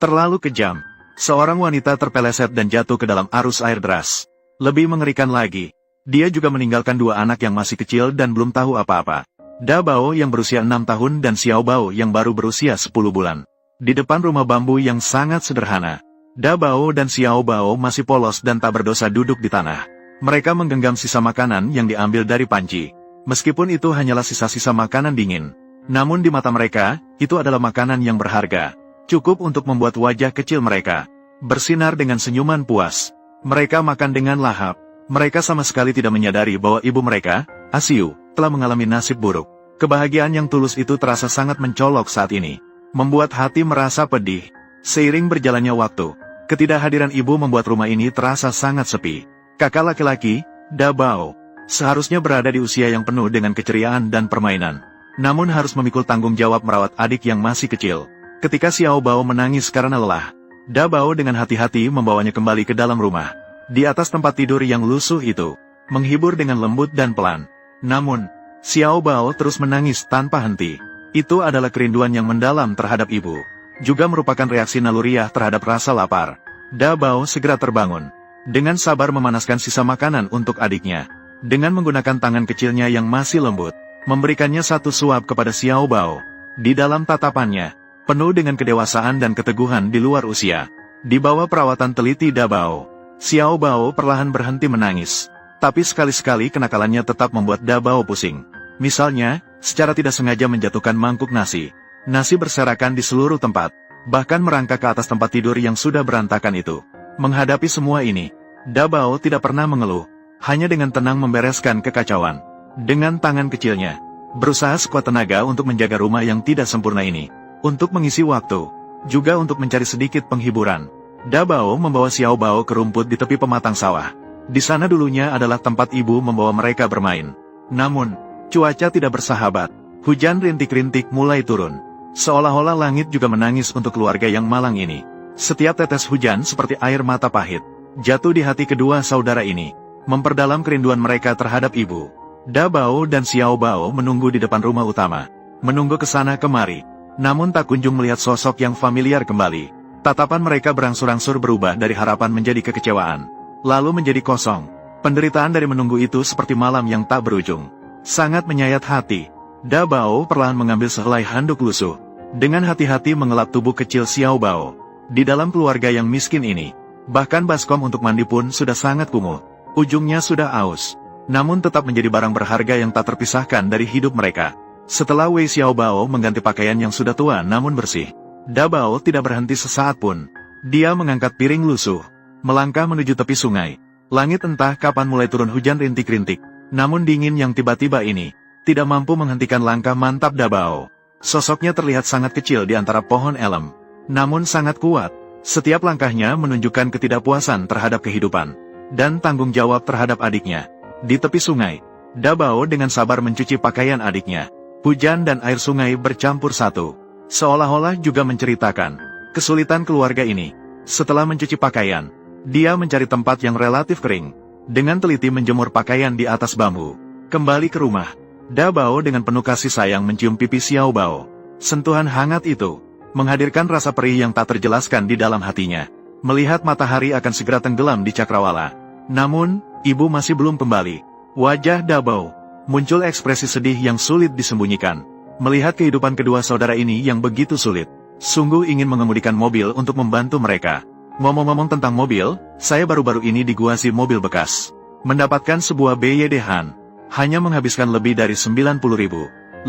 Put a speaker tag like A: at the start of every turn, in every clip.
A: Terlalu kejam. Seorang wanita terpeleset dan jatuh ke dalam arus air deras. Lebih mengerikan lagi, dia juga meninggalkan dua anak yang masih kecil dan belum tahu apa-apa. Da Bao yang berusia 6 tahun dan Xiao Bao yang baru berusia 10 bulan. Di depan rumah bambu yang sangat sederhana, Da Bao dan Xiao Bao masih polos dan tak berdosa duduk di tanah. Mereka menggenggam sisa makanan yang diambil dari panci. Meskipun itu hanyalah sisa-sisa makanan dingin, namun di mata mereka, itu adalah makanan yang berharga. Cukup untuk membuat wajah kecil mereka bersinar dengan senyuman puas. Mereka makan dengan lahap. Mereka sama sekali tidak menyadari bahwa ibu mereka, Asiu, telah mengalami nasib buruk. Kebahagiaan yang tulus itu terasa sangat mencolok saat ini, membuat hati merasa pedih. Seiring berjalannya waktu, ketidakhadiran ibu membuat rumah ini terasa sangat sepi. Kakak laki-laki, Da Bao, seharusnya berada di usia yang penuh dengan keceriaan dan permainan, namun harus memikul tanggung jawab merawat adik yang masih kecil. Ketika Xiao Bao menangis karena lelah, Da Bao dengan hati-hati membawanya kembali ke dalam rumah. Di atas tempat tidur yang lusuh itu, menghibur dengan lembut dan pelan. Namun, Xiao Bao terus menangis tanpa henti. Itu adalah kerinduan yang mendalam terhadap ibu. Juga merupakan reaksi naluriah terhadap rasa lapar. Da Bao segera terbangun. Dengan sabar memanaskan sisa makanan untuk adiknya. Dengan menggunakan tangan kecilnya yang masih lembut, memberikannya satu suap kepada Xiao Bao. Di dalam tatapannya, penuh dengan kedewasaan dan keteguhan di luar usia. Di bawah perawatan teliti Da Bao, Xiao Bao perlahan berhenti menangis. Tapi sekali-sekali kenakalannya tetap membuat Da Bao pusing. Misalnya, secara tidak sengaja menjatuhkan mangkuk nasi. Nasi berserakan di seluruh tempat, bahkan merangkak ke atas tempat tidur yang sudah berantakan itu. Menghadapi semua ini, Da Bao tidak pernah mengeluh, hanya dengan tenang membereskan kekacauan. Dengan tangan kecilnya, berusaha sekuat tenaga untuk menjaga rumah yang tidak sempurna ini. Untuk mengisi waktu, juga untuk mencari sedikit penghiburan, Da Bao membawa Xiao Bao ke rumput di tepi pematang sawah. Di sana dulunya adalah tempat ibu membawa mereka bermain. Namun, cuaca tidak bersahabat. Hujan rintik-rintik mulai turun. Seolah-olah langit juga menangis untuk keluarga yang malang ini. Setiap tetes hujan seperti air mata pahit, jatuh di hati kedua saudara ini, memperdalam kerinduan mereka terhadap ibu. Da Bao dan Xiao Bao menunggu di depan rumah utama. Menunggu ke sana kemari. Namun tak kunjung melihat sosok yang familiar kembali. Tatapan mereka berangsur-angsur berubah dari harapan menjadi kekecewaan, lalu menjadi kosong. Penderitaan dari menunggu itu seperti malam yang tak berujung. Sangat menyayat hati, Da Bao perlahan mengambil sehelai handuk lusuh. Dengan hati-hati mengelap tubuh kecil Xiao Bao. Di dalam keluarga yang miskin ini, bahkan baskom untuk mandi pun sudah sangat kumuh. Ujungnya sudah aus, namun tetap menjadi barang berharga yang tak terpisahkan dari hidup mereka. Setelah Wei Xiao Bao mengganti pakaian yang sudah tua namun bersih, Da Bao tidak berhenti sesaat pun. Dia mengangkat piring lusuh, melangkah menuju tepi sungai. Langit entah kapan mulai turun hujan rintik-rintik, namun dingin yang tiba-tiba ini tidak mampu menghentikan langkah mantap Da Bao. Sosoknya terlihat sangat kecil di antara pohon elem, namun sangat kuat. Setiap langkahnya menunjukkan ketidakpuasan terhadap kehidupan dan tanggung jawab terhadap adiknya. Di tepi sungai, Da Bao dengan sabar mencuci pakaian adiknya. Hujan dan air sungai bercampur satu, seolah-olah juga menceritakan kesulitan keluarga ini. Setelah mencuci pakaian, dia mencari tempat yang relatif kering. Dengan teliti menjemur pakaian di atas bambu. Kembali ke rumah, Da Bao dengan penuh kasih sayang mencium pipi Xiao Bao. Sentuhan hangat itu menghadirkan rasa perih yang tak terjelaskan di dalam hatinya. Melihat matahari akan segera tenggelam di cakrawala. Namun, ibu masih belum kembali. Wajah Da Bao muncul ekspresi sedih yang sulit disembunyikan. Melihat kehidupan kedua saudara ini yang begitu sulit, sungguh ingin mengemudikan mobil untuk membantu mereka. Ngomong-ngomong tentang mobil, saya baru-baru ini diguasi mobil bekas. Mendapatkan sebuah BYD Han, hanya menghabiskan lebih dari 90.000.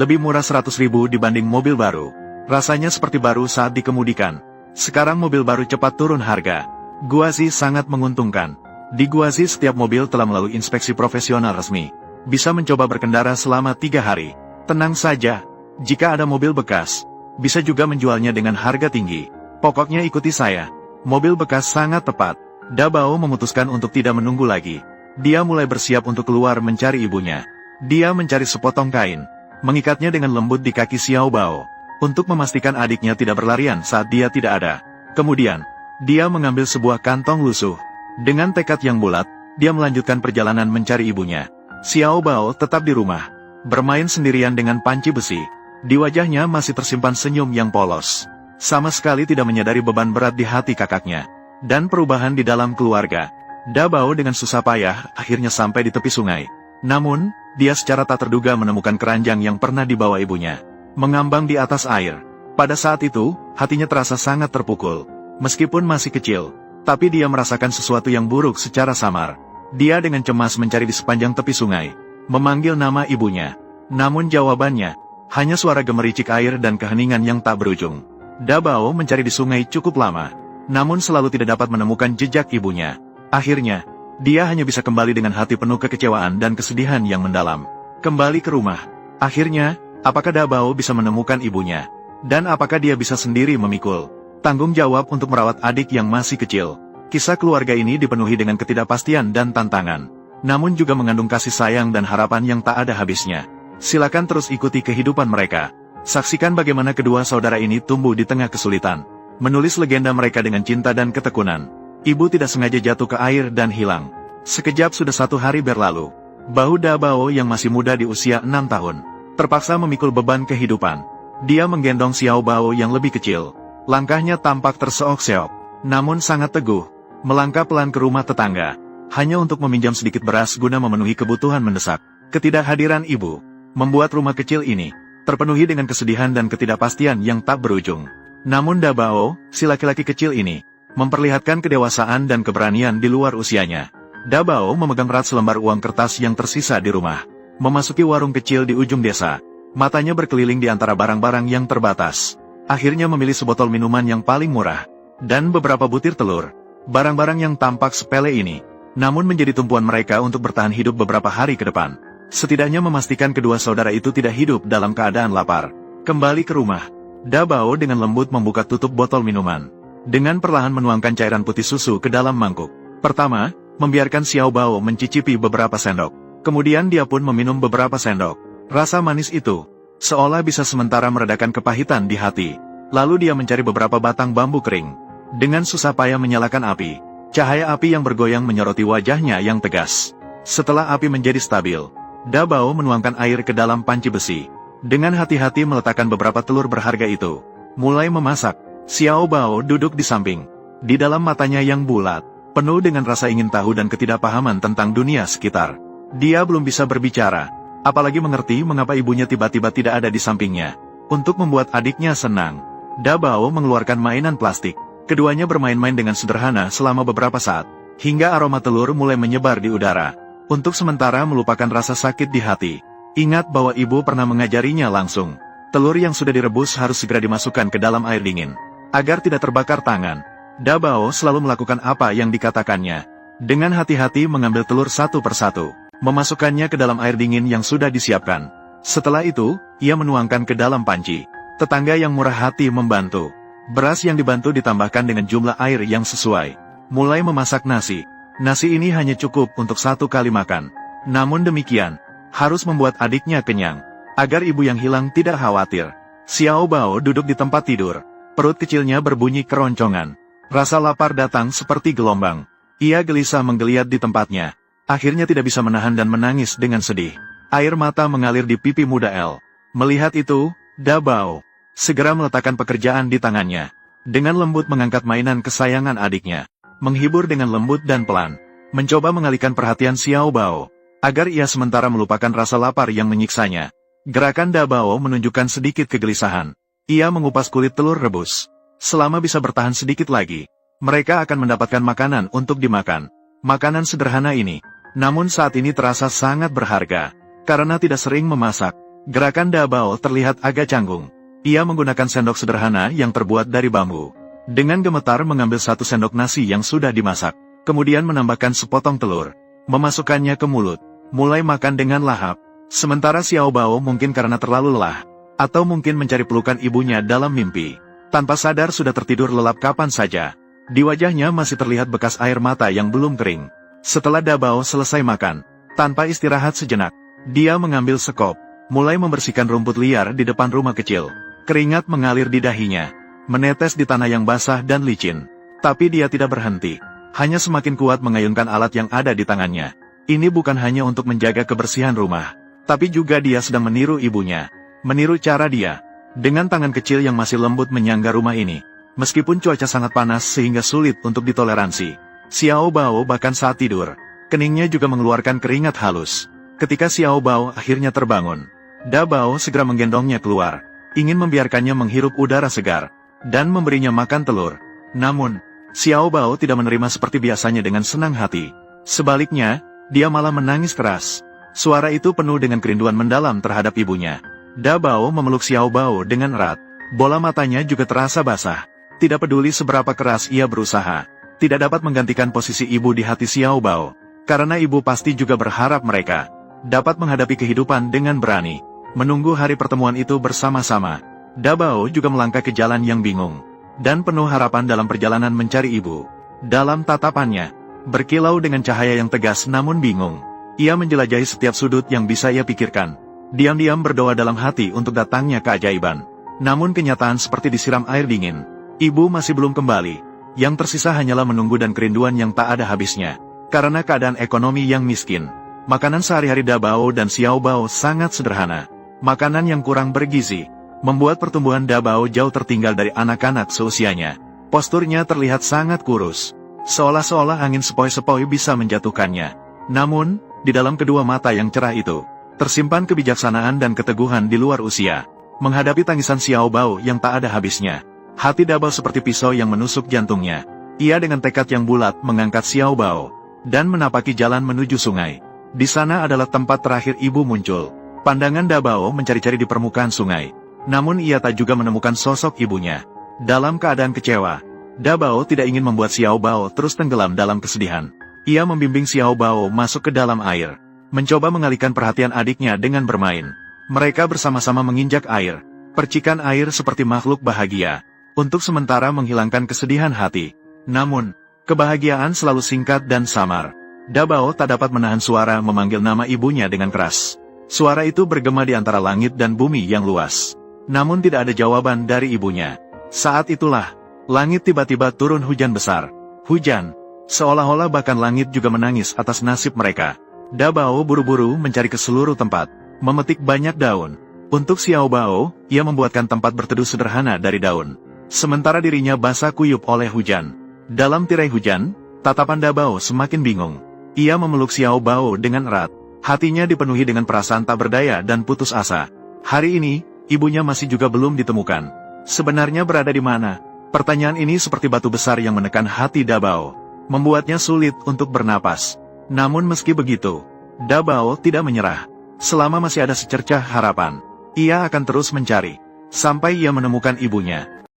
A: Lebih murah 100.000 dibanding mobil baru. Rasanya seperti baru saat dikemudikan. Sekarang mobil baru cepat turun harga. Guasi sangat menguntungkan. Di Guasi setiap mobil telah melalui inspeksi profesional resmi. Bisa mencoba berkendara selama 3 hari. Tenang saja, jika ada mobil bekas, bisa juga menjualnya dengan harga tinggi. Pokoknya ikuti saya. Mobil bekas sangat tepat. Da Bao memutuskan untuk tidak menunggu lagi. Dia mulai bersiap untuk keluar mencari ibunya. Dia mencari sepotong kain, mengikatnya dengan lembut di kaki Xiao Bao, untuk memastikan adiknya tidak berlarian saat dia tidak ada. Kemudian, dia mengambil sebuah kantong lusuh. Dengan tekad yang bulat, dia melanjutkan perjalanan mencari ibunya. Xiao Bao tetap di rumah, bermain sendirian dengan panci besi. Di wajahnya masih tersimpan senyum yang polos. sama sekali tidak menyadari beban berat di hati kakaknya, dan perubahan di dalam keluarga. Da Bao dengan susah payah akhirnya sampai di tepi sungai. Namun, dia secara tak terduga menemukan keranjang yang pernah dibawa ibunya, mengambang di atas air. Pada saat itu, hatinya terasa sangat terpukul. Meskipun masih kecil, tapi dia merasakan sesuatu yang buruk secara samar. Dia dengan cemas mencari di sepanjang tepi sungai, memanggil nama ibunya. Namun jawabannya, hanya suara gemericik air dan keheningan yang tak berujung. Da Bao mencari di sungai cukup lama, namun selalu tidak dapat menemukan jejak ibunya. Akhirnya, dia hanya bisa kembali dengan hati penuh kekecewaan dan kesedihan yang mendalam. Kembali ke rumah. Akhirnya, apakah Da Bao bisa menemukan ibunya? Dan apakah dia bisa sendiri memikul tanggung jawab untuk merawat adik yang masih kecil? Kisah keluarga ini dipenuhi dengan ketidakpastian dan tantangan, namun juga mengandung kasih sayang dan harapan yang tak ada habisnya. Silakan terus ikuti kehidupan mereka. Saksikan bagaimana kedua saudara ini tumbuh di tengah kesulitan, menulis legenda mereka dengan cinta dan ketekunan. Ibu tidak sengaja jatuh ke air dan hilang. Sekejap sudah 1 hari berlalu. Bahu Da Bao yang masih muda di usia 6 tahun, terpaksa memikul beban kehidupan. Dia menggendong Xiao Bao yang lebih kecil. Langkahnya tampak terseok-seok, namun sangat teguh, melangkah pelan ke rumah tetangga, hanya untuk meminjam sedikit beras guna memenuhi kebutuhan mendesak. Ketidakhadiran ibu membuat rumah kecil ini terpenuhi dengan kesedihan dan ketidakpastian yang tak berujung. Namun Da Bao, si laki-laki kecil ini, memperlihatkan kedewasaan dan keberanian di luar usianya. Da Bao memegang erat selembar uang kertas yang tersisa di rumah, memasuki warung kecil di ujung desa. Matanya berkeliling di antara barang-barang yang terbatas. Akhirnya memilih sebotol minuman yang paling murah, dan beberapa butir telur. Barang-barang yang tampak sepele ini, namun menjadi tumpuan mereka untuk bertahan hidup beberapa hari ke depan. Setidaknya memastikan kedua saudara itu tidak hidup dalam keadaan lapar. Kembali ke rumah, Da Bao dengan lembut membuka tutup botol minuman. Dengan perlahan menuangkan cairan putih susu ke dalam mangkuk. Pertama, membiarkan Xiao Bao mencicipi beberapa sendok. Kemudian dia pun meminum beberapa sendok. Rasa manis itu seolah bisa sementara meredakan kepahitan di hati. Lalu dia mencari beberapa batang bambu kering. Dengan susah payah menyalakan api. Cahaya api yang bergoyang menyoroti wajahnya yang tegas. Setelah api menjadi stabil, Da Bao menuangkan air ke dalam panci besi. Dengan hati-hati meletakkan beberapa telur berharga itu. Mulai memasak. Xiao Bao duduk di samping. Di dalam matanya yang bulat, penuh dengan rasa ingin tahu dan ketidakpahaman tentang dunia sekitar. Dia belum bisa berbicara, apalagi mengerti mengapa ibunya tiba-tiba tidak ada di sampingnya. Untuk membuat adiknya senang, Da Bao mengeluarkan mainan plastik. Keduanya bermain-main dengan sederhana selama beberapa saat, hingga aroma telur mulai menyebar di udara. Untuk sementara melupakan rasa sakit di hati. Ingat bahwa ibu pernah mengajarinya langsung. Telur yang sudah direbus harus segera dimasukkan ke dalam air dingin, agar tidak terbakar tangan. Da Bao selalu melakukan apa yang dikatakannya. Dengan hati-hati mengambil telur satu persatu, memasukkannya ke dalam air dingin yang sudah disiapkan. Setelah itu, ia menuangkan ke dalam panci. Tetangga yang murah hati membantu. Beras yang dibantu ditambahkan dengan jumlah air yang sesuai. Mulai memasak nasi. Nasi ini hanya cukup untuk 1 kali makan. Namun demikian, harus membuat adiknya kenyang, agar ibu yang hilang tidak khawatir. Xiao Bao duduk di tempat tidur. Perut kecilnya berbunyi keroncongan. Rasa lapar datang seperti gelombang. Ia gelisah menggeliat di tempatnya. Akhirnya tidak bisa menahan dan menangis dengan sedih. Air mata mengalir di pipi muda El. Melihat itu, Da Bao segera meletakkan pekerjaan di tangannya. Dengan lembut mengangkat mainan kesayangan adiknya. Menghibur dengan lembut dan pelan. Mencoba mengalihkan perhatian Xiao Bao, agar ia sementara melupakan rasa lapar yang menyiksanya. Gerakan Da Bao menunjukkan sedikit kegelisahan. Ia mengupas kulit telur rebus. Selama bisa bertahan sedikit lagi, mereka akan mendapatkan makanan untuk dimakan. Makanan sederhana ini, namun saat ini terasa sangat berharga. Karena tidak sering memasak, gerakan Da Bao terlihat agak canggung. Ia menggunakan sendok sederhana yang terbuat dari bambu. Dengan gemetar mengambil 1 sendok nasi yang sudah dimasak. Kemudian menambahkan sepotong telur. Memasukkannya ke mulut. Mulai makan dengan lahap. Sementara Xiao Bao mungkin karena terlalu lelah, atau mungkin mencari pelukan ibunya dalam mimpi, tanpa sadar sudah tertidur lelap kapan saja. Di wajahnya masih terlihat bekas air mata yang belum kering. Setelah Da Bao selesai makan, tanpa istirahat sejenak, dia mengambil sekop, mulai membersihkan rumput liar di depan rumah kecil. Keringat mengalir di dahinya, menetes di tanah yang basah dan licin. Tapi dia tidak berhenti, hanya semakin kuat mengayunkan alat yang ada di tangannya. Ini bukan hanya untuk menjaga kebersihan rumah, tapi juga dia sedang meniru ibunya. Meniru cara dia. Dengan tangan kecil yang masih lembut menyangga rumah ini. Meskipun cuaca sangat panas sehingga sulit untuk ditoleransi. Xiao Bao bahkan saat tidur, keningnya juga mengeluarkan keringat halus. Ketika Xiao Bao akhirnya terbangun, Da Bao segera menggendongnya keluar, ingin membiarkannya menghirup udara segar, dan memberinya makan telur. Namun, Xiao Bao tidak menerima seperti biasanya dengan senang hati. Sebaliknya, dia malah menangis keras. Suara itu penuh dengan kerinduan mendalam terhadap ibunya. Da Bao memeluk Xiao Bao dengan erat. Bola matanya juga terasa basah. Tidak peduli seberapa keras ia berusaha, tidak dapat menggantikan posisi ibu di hati Xiao Bao. Karena ibu pasti juga berharap mereka dapat menghadapi kehidupan dengan berani. Menunggu hari pertemuan itu bersama-sama, Da Bao juga melangkah ke jalan yang bingung dan penuh harapan dalam perjalanan mencari ibu. Dalam tatapannya, berkilau dengan cahaya yang tegas namun bingung. Ia menjelajahi setiap sudut yang bisa ia pikirkan. Diam-diam berdoa dalam hati untuk datangnya keajaiban. Namun kenyataan seperti disiram air dingin. Ibu masih belum kembali. Yang tersisa hanyalah menunggu dan kerinduan yang tak ada habisnya. Karena keadaan ekonomi yang miskin, makanan sehari-hari Da Bao dan Xiao Bao sangat sederhana. Makanan yang kurang bergizi membuat pertumbuhan Da Bao jauh tertinggal dari anak-anak seusianya. Posturnya terlihat sangat kurus, seolah-olah angin sepoi-sepoi bisa menjatuhkannya. Namun, di dalam kedua mata yang cerah itu, tersimpan kebijaksanaan dan keteguhan di luar usia. Menghadapi tangisan Xiao Bao yang tak ada habisnya, hati Da Bao seperti pisau yang menusuk jantungnya. Ia dengan tekad yang bulat mengangkat Xiao Bao dan menapaki jalan menuju sungai. Di sana adalah tempat terakhir ibu muncul. Pandangan Da Bao mencari-cari di permukaan sungai. Namun ia tak juga menemukan sosok ibunya. Dalam keadaan kecewa, Da Bao tidak ingin membuat Xiao Bao terus tenggelam dalam kesedihan. Ia membimbing Xiao Bao masuk ke dalam air, mencoba mengalihkan perhatian adiknya dengan bermain. Mereka bersama-sama menginjak air, percikan air seperti makhluk bahagia, untuk sementara menghilangkan kesedihan hati. Namun, kebahagiaan selalu singkat dan samar. Da Bao tak dapat menahan suara memanggil nama ibunya dengan keras. Suara itu bergema di antara langit dan bumi yang luas. Namun tidak ada jawaban dari ibunya. Saat itulah, langit tiba-tiba turun hujan besar. Hujan, seolah-olah bahkan langit juga menangis atas nasib mereka. Da Bao buru-buru mencari ke seluruh tempat, memetik banyak daun. Untuk Xiao Bao, ia membuatkan tempat berteduh sederhana dari daun. Sementara dirinya basah kuyup oleh hujan. Dalam tirai hujan, tatapan Da Bao semakin bingung. Ia memeluk Xiao Bao dengan erat. Hatinya dipenuhi dengan perasaan tak berdaya dan putus asa. Hari ini, ibunya masih juga belum ditemukan. Sebenarnya berada di mana? Pertanyaan ini seperti batu besar yang menekan hati Da Bao, membuatnya sulit untuk bernapas. Namun meski begitu, Da Bao tidak menyerah. Selama masih ada secercah harapan, ia akan terus mencari, sampai ia menemukan ibunya.